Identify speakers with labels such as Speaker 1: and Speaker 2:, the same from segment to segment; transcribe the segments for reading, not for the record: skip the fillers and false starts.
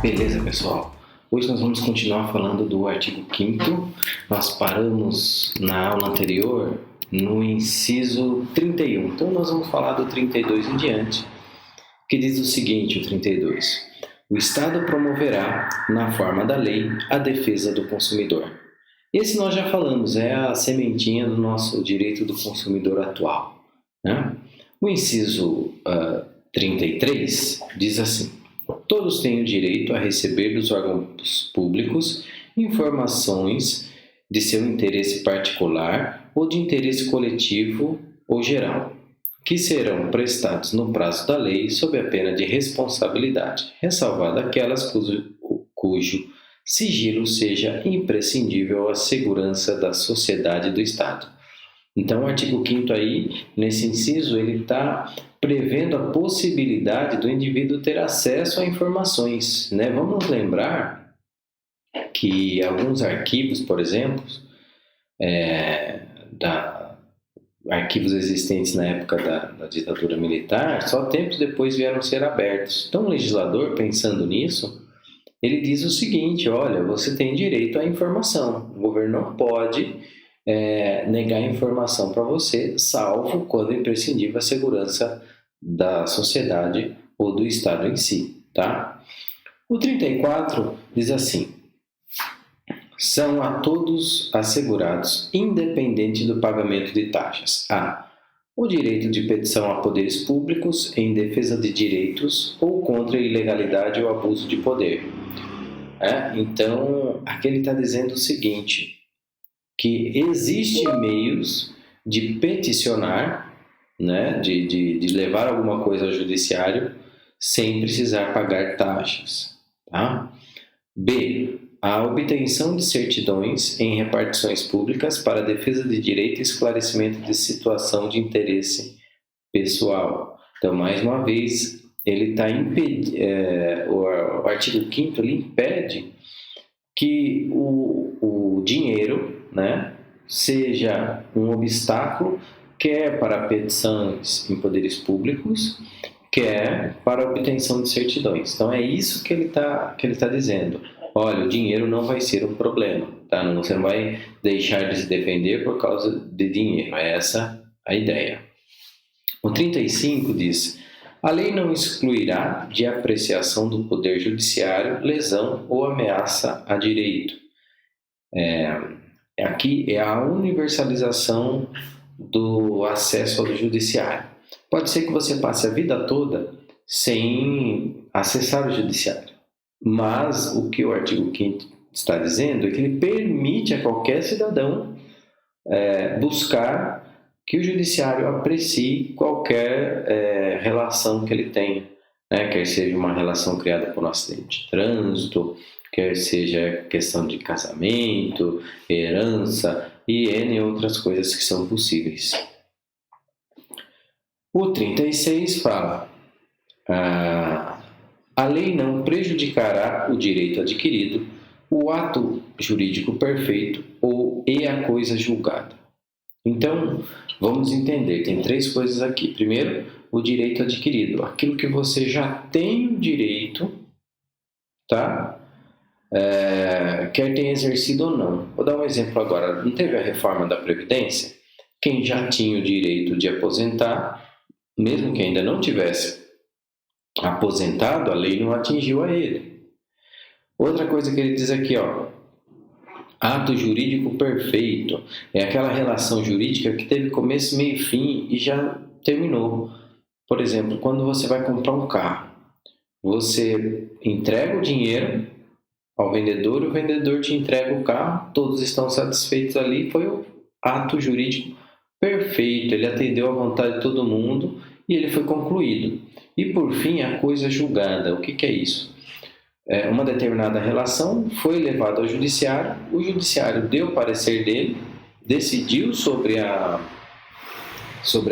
Speaker 1: Beleza, pessoal? Hoje nós vamos continuar falando do artigo 5º. Nós paramos na aula anterior no inciso 31. Então nós vamos falar do 32 em diante, que diz o seguinte, o 32. O Estado promoverá, na forma da lei, a defesa do consumidor. Esse nós já falamos, é a sementinha do nosso direito do consumidor atual, né? O inciso 33 diz assim: todos têm o direito a receber dos órgãos públicos informações de seu interesse particular ou de interesse coletivo ou geral, que serão prestados no prazo da lei sob a pena de responsabilidade, ressalvada aquelas cujo sigilo seja imprescindível à segurança da sociedade e do Estado. Então, o artigo 5º aí, nesse inciso, ele está prevendo a possibilidade do indivíduo ter acesso a informações, né? Vamos lembrar que alguns arquivos, por exemplo, arquivos existentes na época da ditadura militar, só tempos depois vieram ser abertos. Então, o legislador, pensando nisso, ele diz o seguinte: olha, você tem direito à informação, o governo não pode negar informação para você, salvo quando é imprescindível a segurança da sociedade ou do Estado em si, tá? O 34 diz assim: são a todos assegurados, independente do pagamento de taxas, a o direito de petição a poderes públicos em defesa de direitos ou contra a ilegalidade ou abuso de poder. Então, aqui ele está dizendo o seguinte, que existem meios de peticionar, né, de levar alguma coisa ao judiciário sem precisar pagar taxas. Tá? B. A obtenção de certidões em repartições públicas para defesa de direito e esclarecimento de situação de interesse pessoal. Então, mais uma vez, ele está o artigo 5º ele impede que o dinheiro, né, seja um obstáculo, quer para petições em poderes públicos, quer para a obtenção de certidões. Então é isso que ele tá dizendo. Olha, o dinheiro não vai ser um problema, tá? Você não vai deixar de se defender por causa de dinheiro. É essa a ideia. O 35 diz: a lei não excluirá de apreciação do Poder Judiciário lesão ou ameaça a direito. Aqui é a universalização do acesso ao judiciário. Pode ser que você passe a vida toda sem acessar o judiciário, mas o que o artigo 5º está dizendo é que ele permite a qualquer cidadão buscar que o judiciário aprecie qualquer relação que ele tenha, né? Quer seja uma relação criada por um acidente de trânsito, quer seja questão de casamento, herança e N outras coisas que são possíveis. O 36 fala: a lei não prejudicará o direito adquirido, o ato jurídico perfeito e a coisa julgada. Então, vamos entender, tem 3 coisas aqui. Primeiro, o direito adquirido, aquilo que você já tem o direito, tá? Quer tenha exercido ou não. Vou dar um exemplo agora. Não teve a reforma da Previdência? Quem já tinha o direito de aposentar, mesmo que ainda não tivesse aposentado, a lei não atingiu a ele. Outra coisa que ele diz aqui, ó, ato jurídico perfeito, é aquela relação jurídica que teve começo, meio e fim e já terminou. Por exemplo, quando você vai comprar um carro, você entrega o dinheiro ao vendedor, o vendedor te entrega o carro, todos estão satisfeitos ali, foi o ato jurídico perfeito, ele atendeu à vontade de todo mundo e ele foi concluído. E por fim, a coisa julgada. O que é isso? Uma determinada relação foi levada ao judiciário, o judiciário deu o parecer dele, decidiu sobre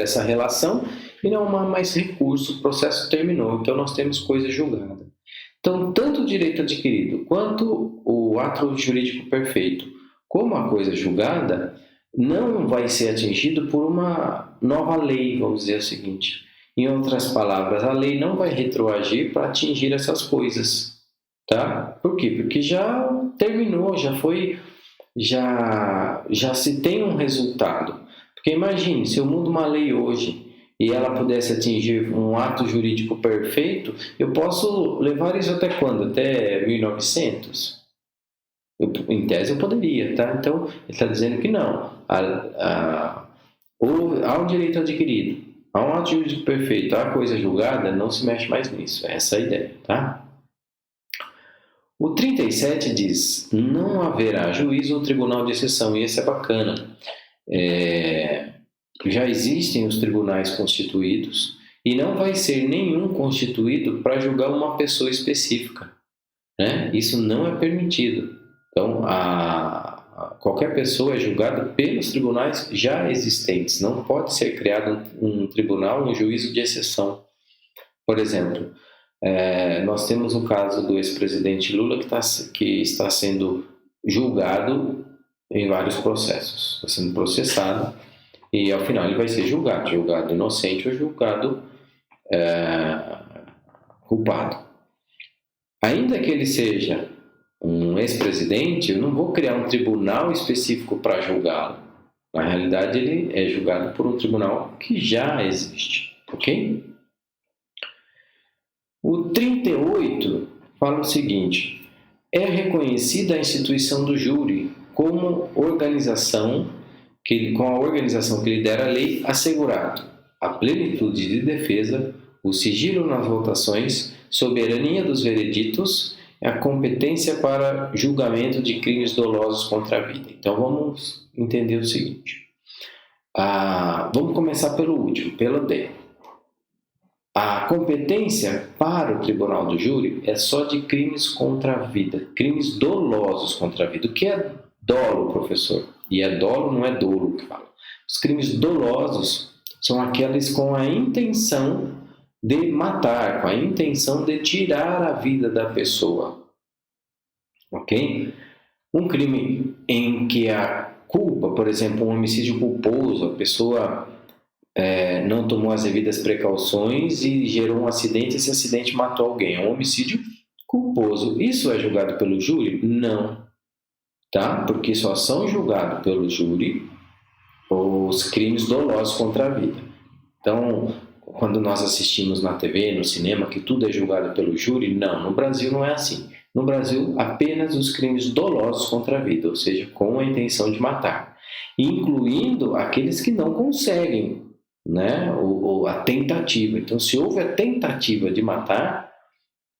Speaker 1: essa relação e não há mais recurso, o processo terminou, então nós temos coisa julgada. Então, tanto o direito adquirido quanto o ato jurídico perfeito, como a coisa julgada, não vai ser atingido por uma nova lei, vamos dizer o seguinte. Em outras palavras, a lei não vai retroagir para atingir essas coisas, tá? Por quê? Porque já terminou, já se tem um resultado. Porque imagine, se eu mudo uma lei hoje e ela pudesse atingir um ato jurídico perfeito, eu posso levar isso até quando? Até 1900? Em tese eu poderia, tá? Então, ele está dizendo que não. Há um direito adquirido, há um ato jurídico perfeito, há coisa julgada, não se mexe mais nisso. Essa é a ideia, tá? O 37 diz, não haverá juízo ou tribunal de exceção, e esse é bacana. Já existem os tribunais constituídos e não vai ser nenhum constituído para julgar uma pessoa específica, né? Isso não é permitido. Então, qualquer pessoa é julgada pelos tribunais já existentes. Não pode ser criado um tribunal, um juízo de exceção. Por exemplo, nós temos o caso do ex-presidente Lula que está sendo julgado em vários processos. Está sendo processado e, ao final, ele vai ser julgado inocente ou julgado culpado. Ainda que ele seja um ex-presidente, eu não vou criar um tribunal específico para julgá-lo. Na realidade, ele é julgado por um tribunal que já existe, ok? O 38 fala o seguinte, é reconhecida a instituição do júri como organização, com a organização que lidera a lei, assegurado a plenitude de defesa, o sigilo nas votações, soberania dos vereditos, a competência para julgamento de crimes dolosos contra a vida. Então vamos entender o seguinte. Vamos começar pelo último, pelo D. A competência para o tribunal do júri é só de crimes contra a vida, crimes dolosos contra a vida. O que é dolo, professor? E é dolo, não é dolo que fala. Os crimes dolosos são aqueles com a intenção de matar, com a intenção de tirar a vida da pessoa. Ok? Um crime em que a culpa, por exemplo, um homicídio culposo, a pessoa não tomou as devidas precauções e gerou um acidente, esse acidente matou alguém. É um homicídio culposo. Isso é julgado pelo júri? Não. Tá? Porque só são julgados pelo júri os crimes dolosos contra a vida. Então, quando nós assistimos na TV, no cinema, que tudo é julgado pelo júri, não. No Brasil não é assim. No Brasil, apenas os crimes dolosos contra a vida, ou seja, com a intenção de matar. Incluindo aqueles que não conseguem, né? Ou a tentativa. Então, se houve a tentativa de matar,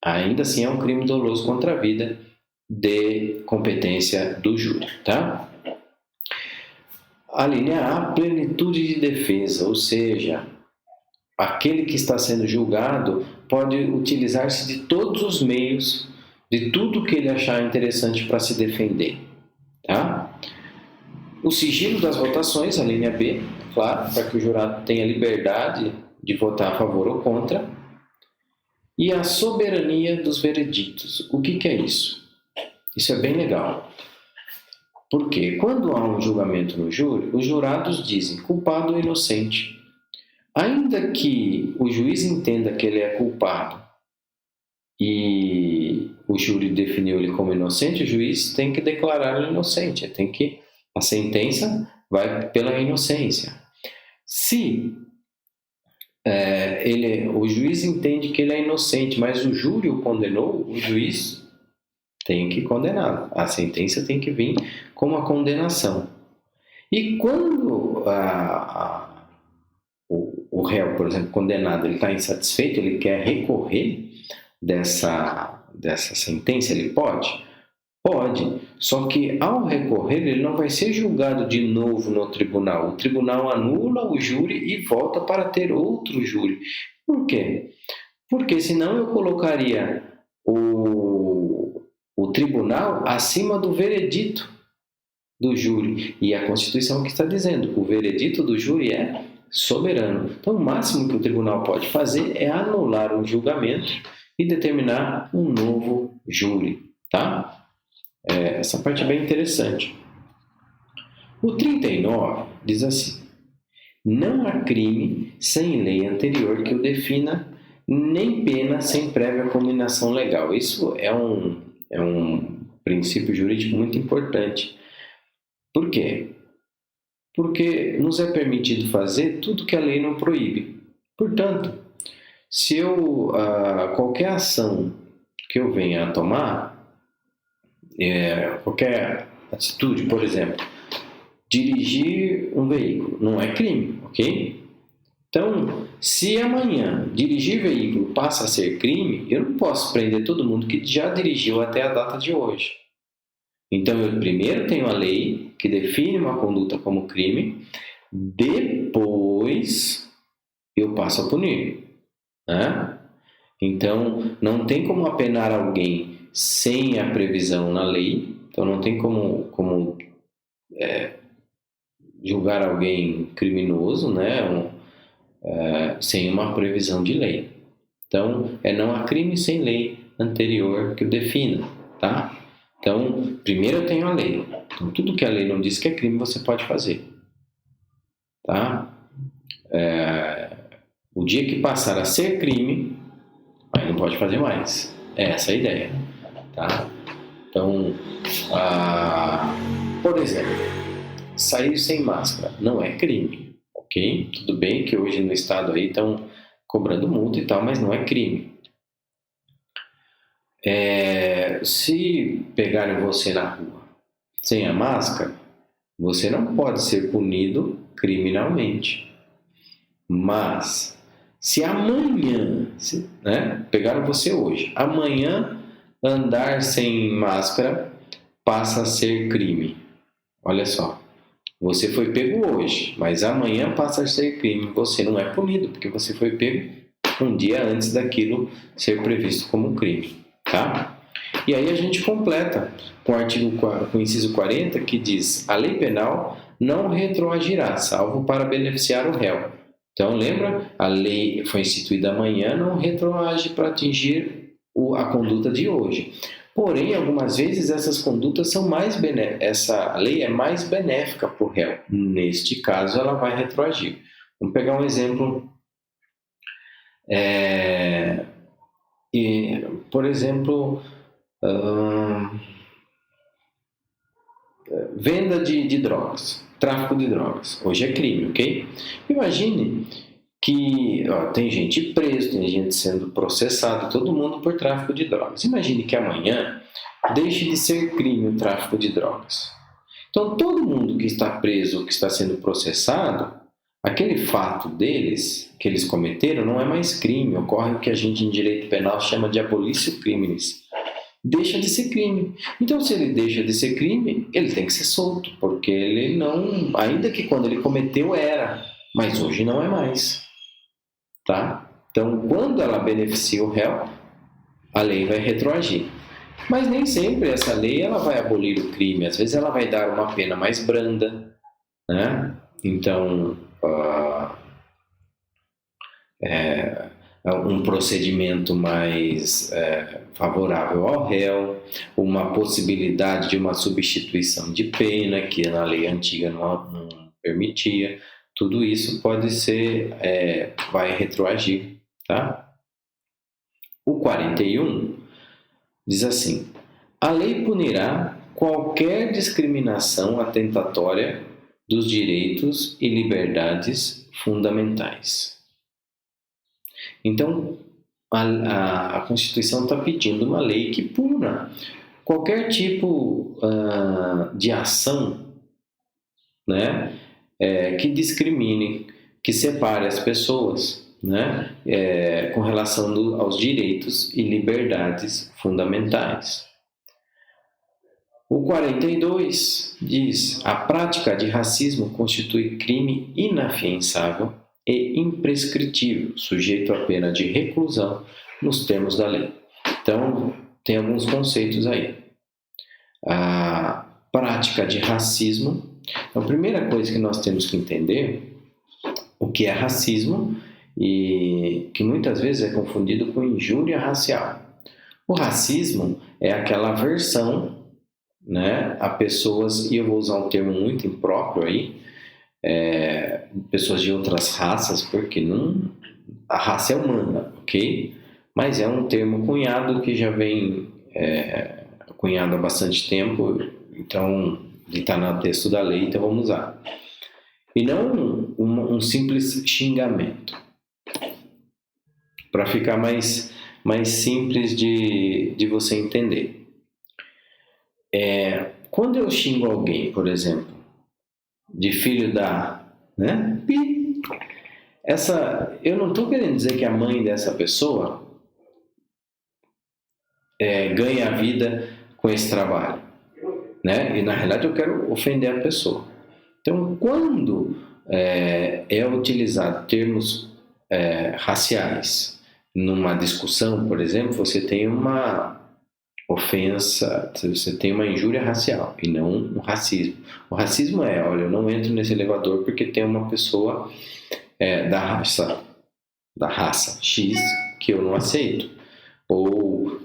Speaker 1: ainda assim é um crime doloso contra a vida de competência do júri, tá? A linha A, plenitude de defesa, ou seja, aquele que está sendo julgado pode utilizar-se de todos os meios, de tudo que ele achar interessante para se defender, tá? O sigilo das votações, a linha B, claro, para que o jurado tenha liberdade de votar a favor ou contra. E a soberania dos vereditos. O que é isso? Isso é bem legal. Porque quando há um julgamento no júri, os jurados dizem culpado ou inocente. Ainda que o juiz entenda que ele é culpado e o júri definiu ele como inocente, o juiz tem que declarar ele inocente. A sentença vai pela inocência. Se o juiz entende que ele é inocente, mas o júri o condenou, o juiz tem que condená-lo. A sentença tem que vir como a condenação. E quando o réu, por exemplo, condenado, ele está insatisfeito, ele quer recorrer dessa sentença, ele pode? Pode, só que ao recorrer ele não vai ser julgado de novo no tribunal. O tribunal anula o júri e volta para ter outro júri. Por quê? Porque senão eu colocaria o tribunal acima do veredito do júri. E a Constituição que está dizendo, o veredito do júri é soberano. Então o máximo que o tribunal pode fazer é anular um julgamento e determinar um novo júri, tá? Essa parte é bem interessante. O 39 diz assim: não há crime sem lei anterior que o defina, nem pena sem prévia combinação legal. Isso é um princípio jurídico muito importante. Por quê? Porque nos é permitido fazer tudo que a lei não proíbe. Portanto, se qualquer ação que eu venha a tomar, qualquer atitude, por exemplo, dirigir um veículo, não é crime, ok? Então, se amanhã dirigir veículo passa a ser crime, eu não posso prender todo mundo que já dirigiu até a data de hoje. Então, eu primeiro tenho a lei que define uma conduta como crime, depois eu passo a punir, né? Então, não tem como apenar alguém sem a previsão na lei, então não tem como julgar alguém criminoso, né? Sem uma previsão de lei. Então, não há crime sem lei anterior que o defina, tá? Então, primeiro eu tenho a lei. Então, tudo que a lei não diz que é crime, você pode fazer, tá? O dia que passar a ser crime, aí não pode fazer mais. É essa a ideia, tá? Então, por exemplo, sair sem máscara não é crime, ok? Tudo bem que hoje no estado aí estão cobrando multa e tal, mas não é crime. Se pegarem você na rua sem a máscara, você não pode ser punido criminalmente. Mas, se amanhã, pegaram você hoje, amanhã andar sem máscara passa a ser crime. Olha só, você foi pego hoje, mas amanhã passa a ser crime. Você não é punido, porque você foi pego um dia antes daquilo ser previsto como crime, tá? E aí a gente completa com o inciso 40, que diz: a lei penal não retroagirá, salvo para beneficiar o réu. Então, lembra? A lei foi instituída amanhã, não retroage para atingir a conduta de hoje. Porém, algumas vezes essas condutas são mais benéficas, essa lei é mais benéfica para o réu. Neste caso, ela vai retroagir. Vamos pegar um exemplo. Por exemplo, venda de drogas, tráfico de drogas. Hoje é crime, ok? Imagine que tem gente presa, tem gente sendo processada, todo mundo por tráfico de drogas. Imagine que amanhã deixe de ser crime o tráfico de drogas. Então, todo mundo que está preso, que está sendo processado, aquele fato deles, que eles cometeram, não é mais crime, ocorre o que a gente em direito penal chama de abolício criminis. Deixa de ser crime. Então, se ele deixa de ser crime, ele tem que ser solto, porque ele não, ainda que quando ele cometeu era, mas hoje não é mais, tá? Então, quando ela beneficia o réu, a lei vai retroagir. Mas nem sempre essa lei ela vai abolir o crime, às vezes ela vai dar uma pena mais branda, né? Então, um procedimento mais favorável ao réu, uma possibilidade de uma substituição de pena, que na lei antiga não permitia. Tudo isso pode ser, vai retroagir, tá? O 41 diz assim: a lei punirá qualquer discriminação atentatória dos direitos e liberdades fundamentais. Então, a Constituição está pedindo uma lei que puna qualquer tipo de ação, né, que discrimine, que separe as pessoas, né, com relação aos direitos e liberdades fundamentais. O 42 diz: a prática de racismo constitui crime inafiançável e imprescritível, sujeito à pena de reclusão nos termos da lei. Então, tem alguns conceitos aí. A prática de racismo. Então, a primeira coisa que nós temos que entender o que é racismo, e que muitas vezes é confundido com injúria racial. O racismo é aquela aversão né, a pessoas, e eu vou usar um termo muito impróprio aí, pessoas de outras raças, porque não, a raça é humana, ok? Mas é um termo cunhado que já vem cunhado há bastante tempo, então está no texto da lei, então vamos usar. E não um simples xingamento, para ficar mais simples de você entender. Quando eu xingo alguém, por exemplo, de filho da, né? Eu não estou querendo dizer que a mãe dessa pessoa ganha a vida com esse trabalho, né? E na realidade eu quero ofender a pessoa. Então, quando é utilizado termos raciais numa discussão, por exemplo, você tem uma ofensa, você tem uma injúria racial e não um racismo. O racismo olha, eu não entro nesse elevador porque tem uma pessoa da raça X que eu não aceito. Ou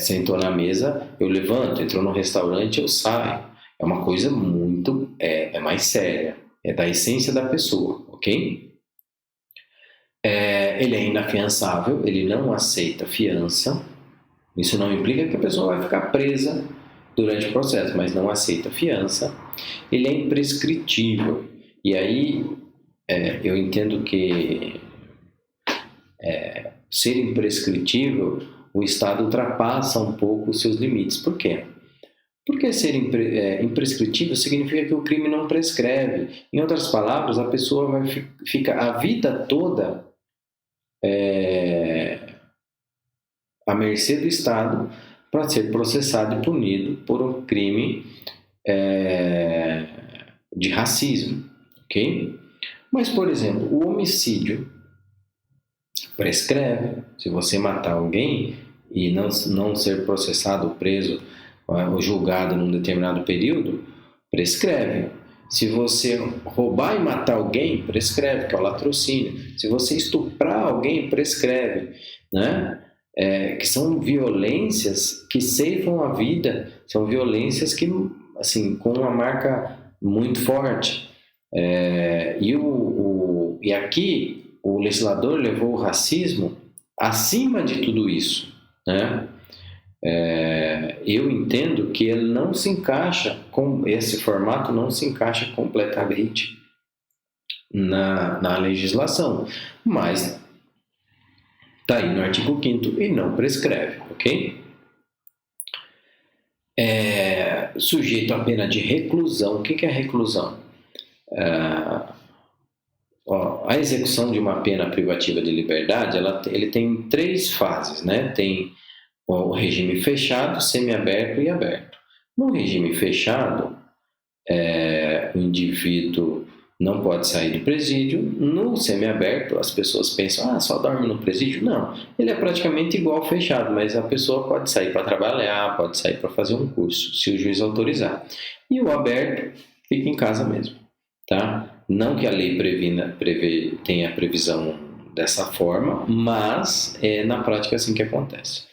Speaker 1: sentou na mesa, eu levanto, entrou no restaurante, eu saio. É uma coisa muito, mais séria, é da essência da pessoa, ok? Ele é inafiançável, ele não aceita fiança. Isso não implica que a pessoa vai ficar presa durante o processo, mas não aceita fiança. Ele é imprescritível. E aí eu entendo que ser imprescritível, o Estado ultrapassa um pouco os seus limites. Por quê? Porque ser imprescritível significa que o crime não prescreve. Em outras palavras, a pessoa vai ficar a vida toda à mercê do Estado para ser processado e punido por um crime de racismo, ok? Mas, por exemplo, o homicídio prescreve. Se você matar alguém e não ser processado, preso ou julgado num determinado período, prescreve. Se você roubar e matar alguém, prescreve, que é o latrocínio. Se você estuprar alguém, prescreve, né? Que são violências que ceifam a vida, são violências que, assim, com uma marca muito forte. E aqui o legislador levou o racismo acima de tudo isso, né? Eu entendo que ele não se encaixa, com esse formato não se encaixa completamente na legislação, mas está aí no artigo 5º e não prescreve, ok? Sujeito à pena de reclusão. O que é reclusão? A execução de uma pena privativa de liberdade, ele tem 3 fases, né? Tem o regime fechado, semiaberto e aberto. No regime fechado, o indivíduo não pode sair do presídio. No semiaberto, as pessoas pensam, só dorme no presídio? Não, ele é praticamente igual ao fechado, mas a pessoa pode sair para trabalhar, pode sair para fazer um curso, se o juiz autorizar. E o aberto fica em casa mesmo, tá? Não que a lei tenha previsão dessa forma, mas na prática é assim que acontece.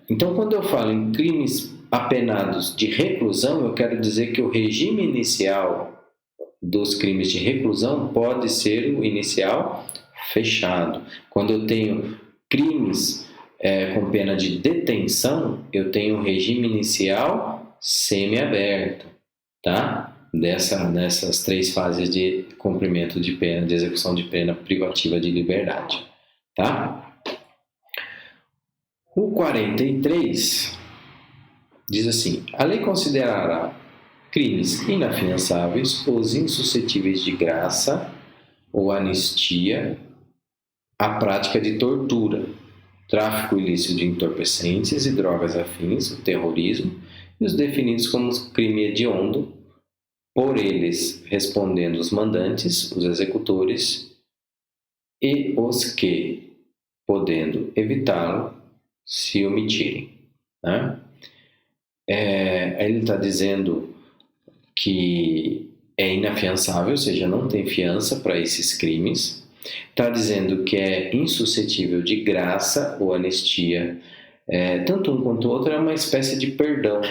Speaker 1: Então, quando eu falo em crimes apenados de reclusão, eu quero dizer que o regime inicial dos crimes de reclusão pode ser o inicial fechado. Quando eu tenho crimes com pena de detenção, eu tenho um regime inicial semiaberto, tá? Nessas 3 fases de cumprimento de pena, de execução de pena privativa de liberdade, tá? O 43 diz assim: a lei considerará crimes inafiançáveis os insuscetíveis de graça ou anistia a prática de tortura, tráfico ilícito de entorpecentes e drogas afins, o terrorismo e os definidos como crime hediondo, por eles respondendo os mandantes, os executores e os que, podendo evitá-lo, se omitirem, né? Ele está dizendo que é inafiançável, ou seja, não tem fiança para esses crimes. Está dizendo que é insuscetível de graça ou anistia, tanto um quanto o outro é uma espécie de perdão,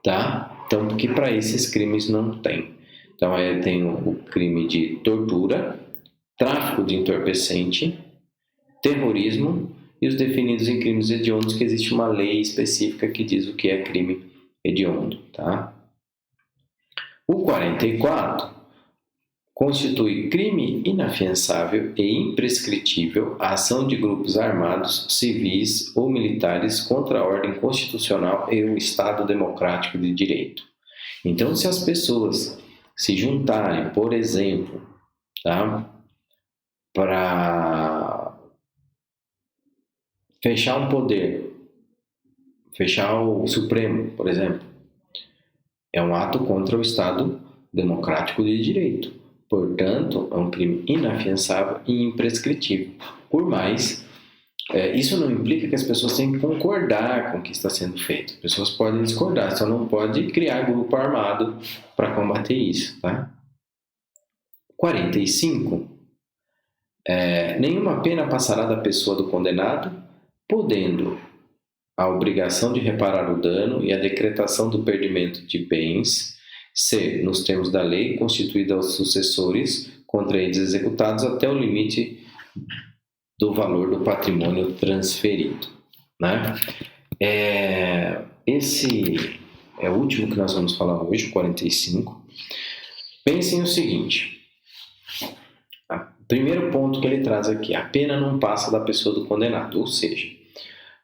Speaker 1: tá? Então, porque para esses crimes não tem. Então, aí tem o crime de tortura, tráfico de entorpecente, terrorismo e os definidos em crimes hediondos, que existe uma lei específica que diz o que é crime hediondo, tá? O 44 constitui crime inafiançável e imprescritível a ação de grupos armados, civis ou militares contra a ordem constitucional e o Estado democrático de direito. Então, se as pessoas se juntarem, por exemplo, tá, para fechar um poder, fechar o Supremo, por exemplo, é um ato contra o Estado democrático de direito. Portanto, é um crime inafiançável e imprescritível. Por mais, isso não implica que as pessoas têm que concordar com o que está sendo feito. As pessoas podem discordar, só não pode criar grupo armado para combater isso, tá? 45. Nenhuma pena passará da pessoa do condenado, podendo a obrigação de reparar o dano e a decretação do perdimento de bens ser, nos termos da lei, constituída aos sucessores contra eles executados até o limite do valor do patrimônio transferido, né? Esse é o último que nós vamos falar hoje, o 45. Pensem o seguinte. Primeiro ponto que ele traz aqui, a pena não passa da pessoa do condenado, ou seja,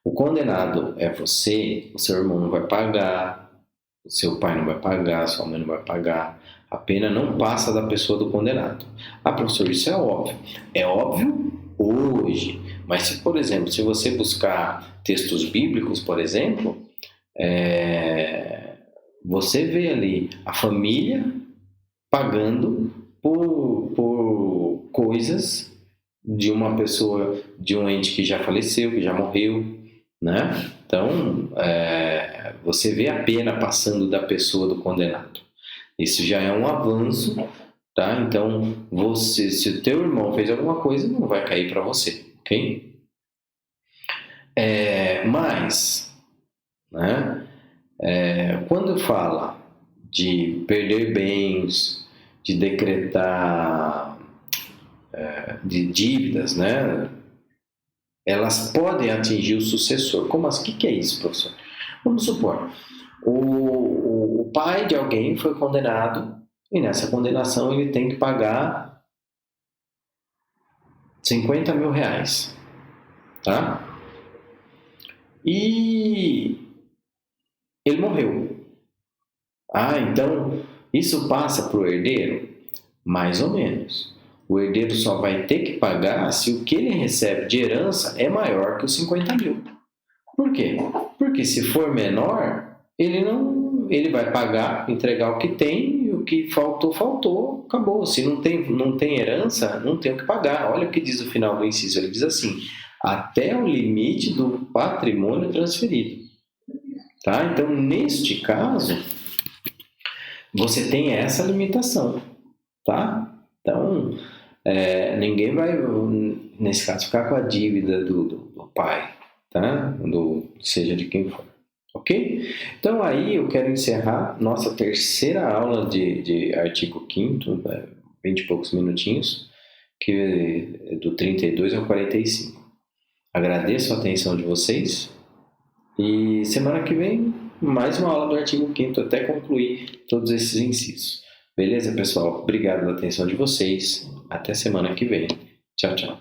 Speaker 1: o condenado é você, o seu irmão não vai pagar, o seu pai não vai pagar, sua mãe não vai pagar, a pena não passa da pessoa do condenado. Ah, professor, isso é óbvio. É óbvio hoje, mas se, por exemplo, se você buscar textos bíblicos, por exemplo, você vê ali a família pagando por coisas de uma pessoa, de um ente que já faleceu, que já morreu, né? Então, você vê a pena passando da pessoa do condenado. Isso já é um avanço, tá? Então, se o teu irmão fez alguma coisa, não vai cair para você, ok? Mas, né? Quando fala de perder bens, de decretar de dívidas, né? Elas podem atingir o sucessor. Como assim? O que é isso, professor? Vamos supor, o pai de alguém foi condenado e nessa condenação ele tem que pagar 50 mil reais, tá? E ele morreu. Então isso passa para o herdeiro? Mais ou menos. O herdeiro só vai ter que pagar se o que ele recebe de herança é maior que os 50 mil. Por quê? Porque se for menor, ele vai pagar, entregar o que tem, e o que faltou, acabou. Se não tem herança, não tem o que pagar. Olha o que diz o final do inciso. Ele diz assim, até o limite do patrimônio transferido. Tá? Então, neste caso, você tem essa limitação. Tá? Então, ninguém vai, nesse caso, ficar com a dívida do pai, tá? Seja de quem for, ok? Então, aí eu quero encerrar nossa terceira aula de artigo 5º, 20 e poucos minutinhos, que é do 32 ao 45. Agradeço a atenção de vocês e semana que vem, mais uma aula do artigo 5º até concluir todos esses incisos. Beleza, pessoal? Obrigado pela atenção de vocês. Até semana que vem. Tchau, tchau.